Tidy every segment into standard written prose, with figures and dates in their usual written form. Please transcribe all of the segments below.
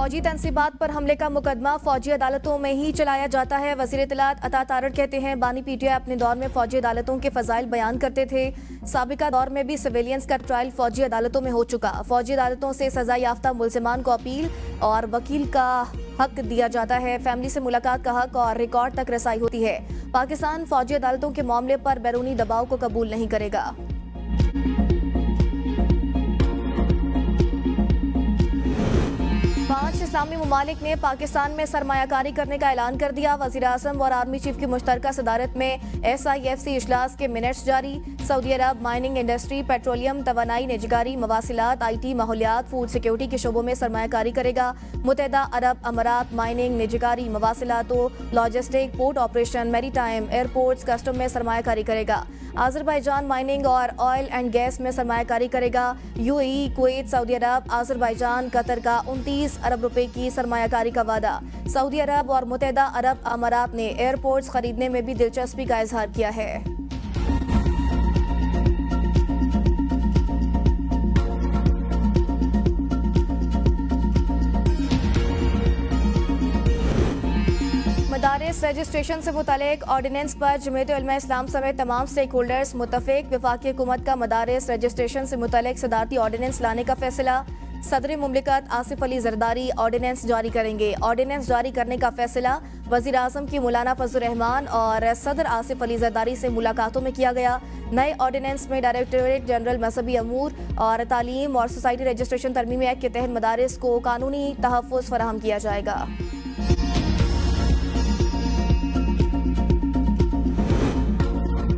फौजी तनसीबात पर हमले का मुकदमा फौजी अदालतों में ही चलाया जाता है। वजीर इत्तलात अता तारड़ कहते हैं, बानी पीटीआई अपने दौर में फौजी अदालतों के फजाइल बयान करते थे। साबिका दौर में भी सिविलियंस का ट्रायल फौजी अदालतों में हो चुका। फौजी अदालतों से सजा याफ्ता मुलजिमान को अपील और वकील का हक दिया जाता है। फैमिली से मुलाकात का हक और रिकॉर्ड तक रसाई होती है। पाकिस्तान फौजी अदालतों के मामले पर बैरूनी दबाव को कबूल नहीं करेगा। 5 इस्लामी ममालिक ने पाकिस्तान में सरमायाकारी करने का ऐलान कर दिया। वज़ीर आज़म और आर्मी चीफ की मुश्तरका सदारत में SIFC इजलास के मिनट्स जारी। Saudi Arab mining industry, petroleum, तवानाई, निजकारी, मवासिलात, IT, माहौलियात, फूड सिक्योरिटी के शोबों में सरमायाकारी करेगा। मुत्तहिदा अरब अमारात माइनिंग, निजकारी, मवासिलातों, logistic, port operation, maritime, airports, custom में सरमायाकारी करेगा। आज़रबाईजान माइनिंग और ऑयल एंड गैस में सरमायाकारी करेगा। UAE, Kuwait, Saudi Arab, Azerbaijan, Qatar का 29 अरब रुपए की सरमायाकारी का वादा। सऊदी अरब और मुत्तहिदा अरब अमारात ने एयरपोर्ट्स खरीदने में भी दिलचस्पी का इजहार किया है। मदारिस रजिस्ट्रेशन से मुतालिक ऑर्डिनेंस पर जमीयत उलमा इस्लाम समेत तमाम स्टेक होल्डर्स मुत्तफिक। वफाकी हुकूमत का मदारिस रजिस्ट्रेशन से मुतालिक सदारती ऑर्डिनेंस लाने का फैसला। सदर मुमलिकत आसिफ अली जरदारी ऑर्डिनेंस जारी करेंगे। ऑर्डिनेंस जारी करने का फैसला वज़ीर आज़म की मौलाना फजल रहमान और सदर आसिफ अली जरदारी से मुलाकातों में किया गया। नए ऑर्डिनेंस में डायरेक्टरेट जनरल मजहबी अमूर और तालीम और सोसाइटी रजिस्ट्रेशन तरमीमी एक्ट के तहत मदारिस को कानूनी तहफ़्फ़ुज़ फराहम किया जाएगा।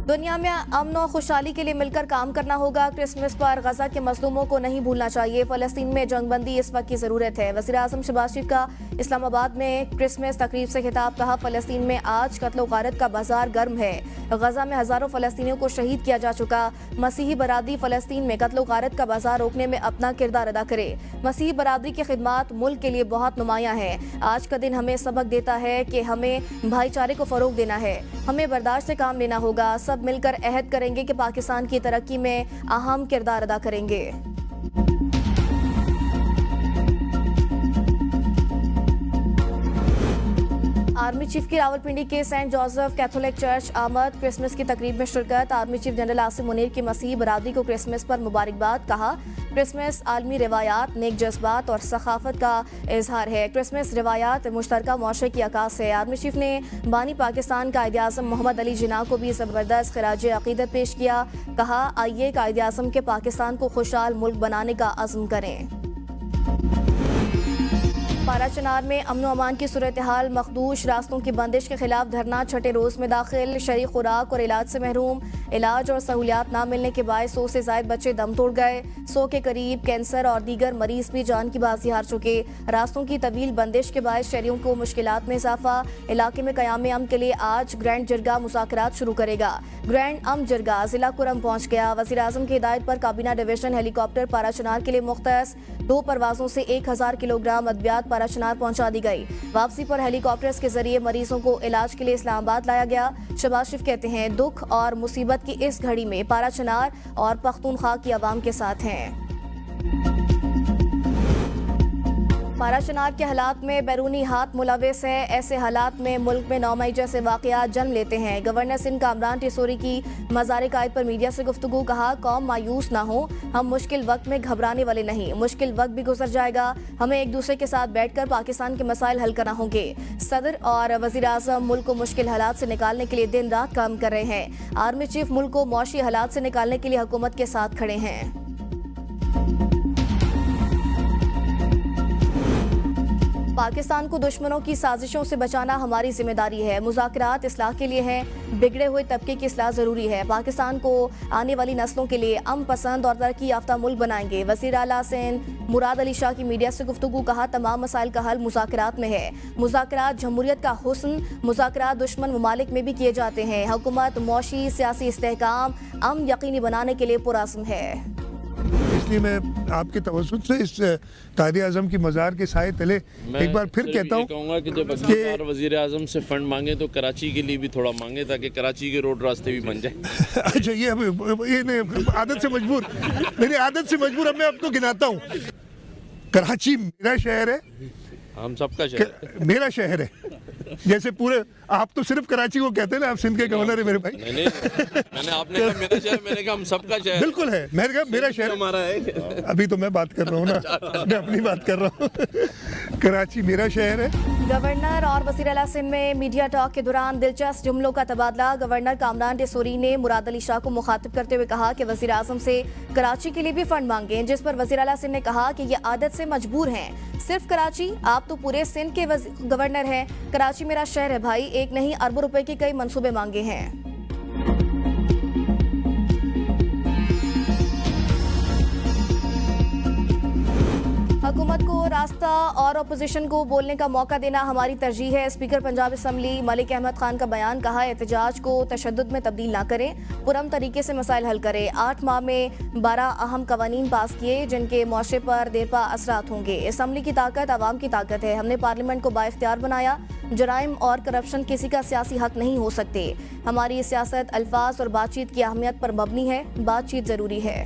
दुनिया में अमन और खुशहाली के लिए मिलकर काम करना होगा। क्रिसमस पर गजा के मजलूमों को नहीं भूलना चाहिए। फ़लस्तीन में जंगबंदी इस वक्त की ज़रूरत है। वज़ीर आज़म शहबाज शरीफ का इस्लामाबाद में क्रिसमस तकरीब से खिताब। कहा, फ़लस्तीन में आज कत्ल और गारत का बाजार गर्म है। गजा में हज़ारों फ़लस्तीनियों को शहीद किया जा चुका। मसीही बरादरी फ़लस्तीन में कत्ल और गारत का बाजार रोकने में अपना किरदार अदा करे। मसीही बरादरी की खिदमात मुल्क के लिए बहुत नुमायाँ हैं। आज का दिन हमें सबक देता है कि हमें भाईचारे को फ़रोग देना है। हमें बर्दाश्त से काम लेना होगा। सब मिलकर अहद करेंगे कि पाकिस्तान की तरक्की में अहम किरदार अदा करेंगे। आर्मी चीफ की रावलपिंडी के सेंट जोसेफ कैथोलिक चर्च आमद। क्रिसमस की तकरीब में शिरकत। Army chief general Asim Munir की मसीही बरादरी को क्रिसमस पर मुबारकबाद। कहा, क्रिसमस आलमी रिवायात, नेक जज्बात और सखाफत का इजहार है। क्रिसमस रिवायात मुश्तरका मुआशरे की अक्कास है। आर्मी चीफ ने बानी पाकिस्तान कायदे आज़म मोहम्मद अली जिन्ना को भी ज़बरदस्त खिराज अकीदत पेश किया। कहा, आइए कायदे आज़म के पाकिस्तान को खुशहाल मुल्क बनाने का अज़्म करें। पाराचनार में अमन अमान की सूरत हाल मखदूश। रास्तों की बंदिश के खिलाफ धरना 6ठे रोज में दाखिल। शरई खुराक और इलाज से महरूम। इलाज और सहूलियात ना मिलने के बाद 100 से ज्यादा बच्चे दम तोड़ गए। 100 के करीब कैंसर और दीगर मरीज भी जान की बाजी हार चुके। रास्तों की तवील बंदिश के बाद शहरियों को मुश्किलात में इजाफा। इलाके में क़याम अमन के लिए आज ग्रैंड जरगा मुज़ाकरात शुरू करेगा। ग्रैंड अमन जरगा जिला कुरम पहुँच गया। वज़ीर आज़म की हिदायत पर काबीना डिवीजन हेलीकॉप्टर पाराचनार के लिए मुख्तस। 2 परवाजों से 1000 किलोग्राम अद्वियात पाराचनार पहुंचा दी गई। वापसी पर हेलीकॉप्टर्स के जरिए मरीजों को इलाज के लिए इस्लामाबाद लाया गया। शहबाज शरीफ कहते हैं, दुख और मुसीबत की इस घड़ी में पाराचनार और पख्तूनख्वा की आवाम के साथ हैं। पाराचनार के हालात में बैरूनी हाथ मुलविस है। ऐसे हालात में मुल्क में 9 मई जैसे वाक़यात जन्म लेते हैं। गवर्नर सिंध कामरान टिसोरी की मज़ार कायद पर मीडिया से गुफ्तगू। कहा, कौम मायूस ना हो, हम मुश्किल वक्त में घबराने वाले नहीं। मुश्किल वक्त भी गुजर जाएगा। हमें एक दूसरे के साथ बैठकर पाकिस्तान के मसाइल हल करना होंगे। सदर और वज़ीर आज़म मुल्क को मुश्किल हालात से निकालने के लिए दिन रात काम कर रहे हैं। आर्मी चीफ मुल्क को मौशी हालात से निकालने के लिए हुकूमत के साथ खड़े हैं। पाकिस्तान को दुश्मनों की साजिशों से बचाना हमारी जिम्मेदारी है। मुज़ाकरात इस्लाह के लिए हैं। बिगड़े हुए तबके की इस्लाह ज़रूरी है। पाकिस्तान को आने वाली नस्लों के लिए अमन पसंद और तरक्की याफ्ता मुल्क बनाएंगे। वज़ीर आला सिंध मुराद अली शाह की मीडिया से गुफ्तगू। कहा, तमाम मसाइल का हल मुज़ाकरात में है। मुज़ाकरात जमहूरियत का हुस्न। मुज़ाकरात दुश्मन ममालिक में भी किए जाते हैं। हुकूमत मौशी सियासी इस्तेहकाम अमन यकीनी बनाने के लिए पुरअज़्म है। इसलिए मैं आपके तवज्जुह से इस कायदे आज़म की मज़ार के साए तले एक बार फिर कहता हूँ कि जब सरकार वज़ीर आज़म से फंड मांगे तो कराची के लिए भी थोड़ा मांगे, ताकि कराची के रोड रास्ते भी बन जाए। अच्छा, ये आदत से मजबूर, मेरी आदत से मजबूर। अब मैं आपको गिनाता हूँ। कराची मेरा शहर है, हम सबका शहर मेरा शहर है। जैसे पूरे आप तो सिर्फ कराची को कहते हैं ना, आप सिंध के गवर्नर है मेरे भाई। नहीं मैंने आपने कहा मेरा शहर, मैंने कहा हम सबका शहर। बिल्कुल है, मैंने कहा मेरा शहर हमारा है। अभी तो मैं बात कर रहा हूँ ना, मैं अपनी बात कर रहा हूँ। कराची मेरा शहर है। गवर्नर और वज़ीर आला सिंध में मीडिया टॉक के दौरान दिलचस्प जुमलों का तबादला। गवर्नर कामरान टेसोरी ने मुराद अली शाह को मुखातिब करते हुए कहा कि वज़ीर आज़म से कराची के लिए भी फंड मांगे, जिस पर वज़ीर आला सिंध ने कहा कि ये आदत से मजबूर हैं। सिर्फ कराची, आप तो पूरे सिंध के गवर्नर हैं। कराची मेरा शहर है भाई, एक नहीं अरबों रुपए के कई मंसूबे मांगे हैं। हुकूमत को रास्ता और अपोजिशन को बोलने का मौका देना हमारी तरजीह है। स्पीकर पंजाब असम्बली मलिक अहमद खान का बयान। कहा, एहतजाज को तशद्दुद में तब्दील ना करें, पुरम तरीके से मसाइल हल करें। 8 माह में 12 अहम कवानीन पास किए जिनके मुआशरे पर देरपा असरात होंगे। असम्बली की ताकत आवाम की ताकत है। हमने पार्लियामेंट को बाइख्तियार बनाया। जराइम और करप्शन किसी का सियासी हक नहीं हो सकते। हमारी सियासत अल्फाज और बातचीत की अहमियत पर मबनी है। बातचीत जरूरी है।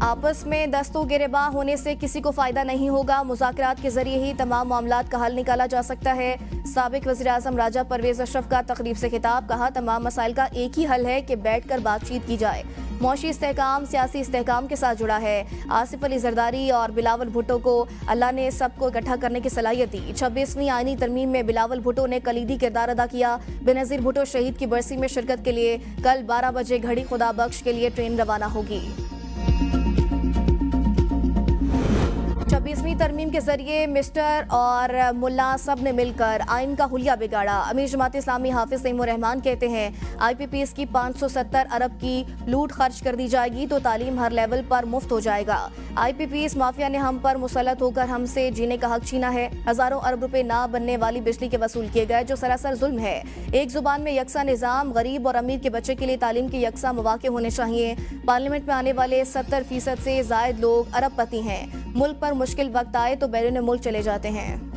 आपस में दस्तों गिरेबां होने से किसी को फायदा नहीं होगा। मुज़ाकरात के जरिए ही तमाम मामलात का हल निकाला जा सकता है। साबिक वज़ीर आज़म राजा परवेज अशरफ का तकरीब से खिताब। कहा, तमाम मसाइल का एक ही हल है कि बैठकर बातचीत की जाए। मौशी इस्तेहकाम सियासी इस्तेहकाम के साथ जुड़ा है। आसिफ अली जरदारी और बिलावल भुट्टो को अल्लाह ने सबको इकट्ठा करने की सलाहियत दी। 26वीं आईनी तरमीम में बिलावल भुट्टो ने कलीदी किरदार अदा किया। बेनज़ीर भुट्टो शहीद की बरसी में शिरकत के लिए कल 12 बजे घड़ी खुदा बख्श के लिए ट्रेन रवाना होगी। 26वीं तरमीम के जरिए मिस्टर और मुल्ला सब ने मिलकर आइन का हुलिया बिगाड़ा। अमीर जमात इस्लामी हाफिज तैमूर रहमान कहते हैं, IPPs की 570 अरब की लूट खर्च कर दी जाएगी तो तालीम हर लेवल पर मुफ्त हो जाएगा। IPPs माफिया ने हम पर मुसल्लत होकर हमसे जीने का हक छीना है। हजारों अरब रुपए ना बनने वाली बिजली के वसूल किए गए, जो सरासर जुल्म है। एक जुबान में यकसा निज़ाम, गरीब और अमीर के बच्चे के लिए तालीम के यकसा मौके होने चाहिए। पार्लियामेंट में आने वाले 70% से जायद लोग अरबपति हैं। मुल्क पर मुश्किल वक्त आए तो बैरून मुल्क चले जाते हैं।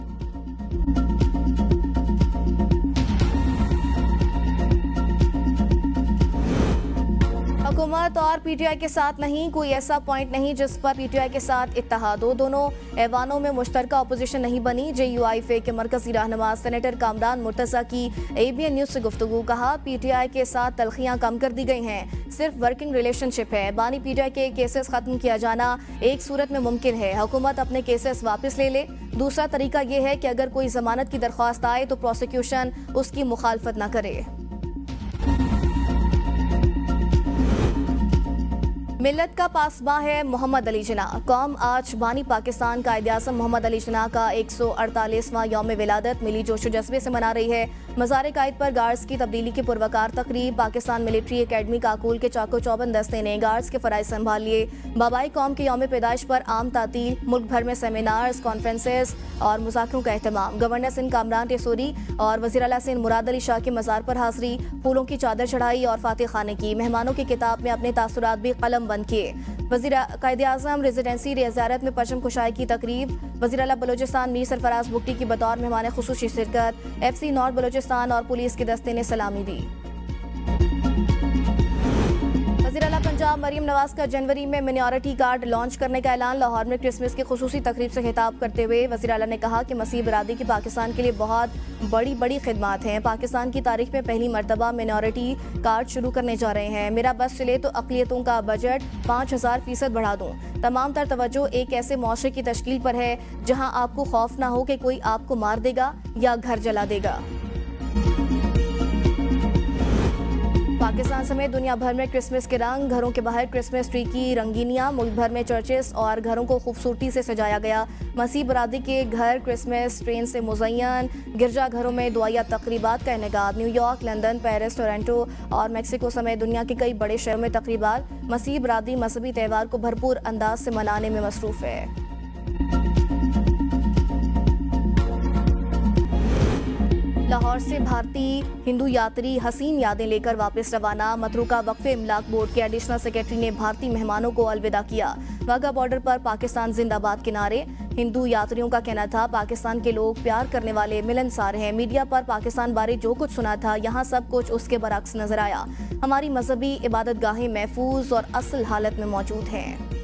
हुकूमत और PTI के साथ नहीं, कोई ऐसा पॉइंट नहीं जिस पर PTI के साथ इत्तेहाद हो। दोनों ऐवानों में मुश्तरका अपोजिशन नहीं बनी। JUIF के मरकजी रहनुमा सेनेटर कामरान मुर्तज़ा की ABN न्यूज़ से गुफ्तगू। कहा, PTI के साथ तलखियां कम कर दी गई हैं, सिर्फ वर्किंग रिलेशनशिप है। बानी PTI के केसेस खत्म किया जाना एक सूरत में मुमकिन है, हुकूमत अपने केसेस वापस ले ले। दूसरा तरीका यह है कि अगर कोई जमानत की दरख्वास्त आए तो प्रोसिक्यूशन उसकी मुखालफत न करे। मिल्लत का पासबा है मोहम्मद अली जिन्ना। कौम आज बानी पाकिस्तान कायद-ए-आज़म मोहम्मद अली जिन्ना का 148वां यौम विलादत मिली जोशो जज्बे से मना रही है। मज़ार कायद पर गार्ड्स की तब्दीली की पुरवकार तकरीब। पाकिस्तान मिलिट्री एकेडमी काकूल के चाको चौबंद दस्ते ने गार्ड्स के फ़राइज़ संभाल लिए। बाबाई कौम के यौम पैदाइश पर आम तातील, मुल्क भर में सेमिनार्स, कॉन्फ्रेंसेस और मुज़ाकरों का एहतमाम। गवर्नर सिंध कामरान टेसोरी और वज़ीर आला सिंध मुराद अली शाह के मज़ार पर हाज़री, फूलों की चादर चढ़ाई और फातिह खाने की। मेहमानों की किताब में अपने तासुरात भी कलम बंद किए। वज़ीर कायद-ए-आज़म रेजिडेंसी ज़ियारत में परचम कुशाई की तकरीब। वज़ीर आला बलोचिस्तान मीर सरफराज बुगटी की बतौर मेहमान खुसूसी शिरकत। FC नॉर्थ बलोचिस्तान और पुलिस के दस्ते ने सलामी दी। वज़ीर आला पंजाब मरीम नवाज का जनवरी में मिनॉरिटी कार्ड लॉन्च करने का ऐलान। लाहौर में क्रिसमस की खुसूसी तकरीब से खिताब करते हुए वज़ीर आला ने कहा कि मसीह बरादरी की पाकिस्तान के लिए बहुत बड़ी खिदमात हैं। पाकिस्तान की तारीख में पहली मरतबा मिनॉरिटी कार्ड शुरू करने जा रहे हैं। मेरा बस चले तो अक़लियतों का बजट 5000% बढ़ा दूँ। तमाम तर तवज्जो एक ऐसे मुआशरे की तश्कील पर है जहाँ आपको खौफ ना हो कि कोई आपको मार देगा या घर जला देगा। पाकिस्तान समेत दुनिया भर में क्रिसमस के रंग, घरों के बाहर क्रिसमस ट्री की रंगीनियां। मुल्क भर में चर्चेस और घरों को खूबसूरती से सजाया गया। मसीह बरादरी के घर क्रिसमस ट्रेन से मुज़य्यन। गिरजा घरों में दुआया तकरीबात का इनेकाद। न्यूयॉर्क, लंदन, पेरिस, टोरंटो और मेक्सिको समेत दुनिया के कई बड़े शहरों में तकरीबात। मसीह बरादरी मजहबी त्यौहार को भरपूर अंदाज से मनाने में मसरूफ़ है। लाहौर से भारतीय हिंदू यात्री हसीन यादें लेकर वापस रवाना। मतरूका वक्फे इमलाक बोर्ड के एडिशनल सेक्रेटरी ने भारतीय मेहमानों को अलविदा किया। वाघा बॉर्डर पर पाकिस्तान जिंदाबाद के नारे। हिंदू यात्रियों का कहना था पाकिस्तान के लोग प्यार करने वाले मिलनसार हैं। मीडिया पर पाकिस्तान बारे जो कुछ सुना था यहाँ सब कुछ उसके बरक्स नजर आया। हमारी मजहबी इबादत गाहें महफूज और असल हालत में मौजूद हैं।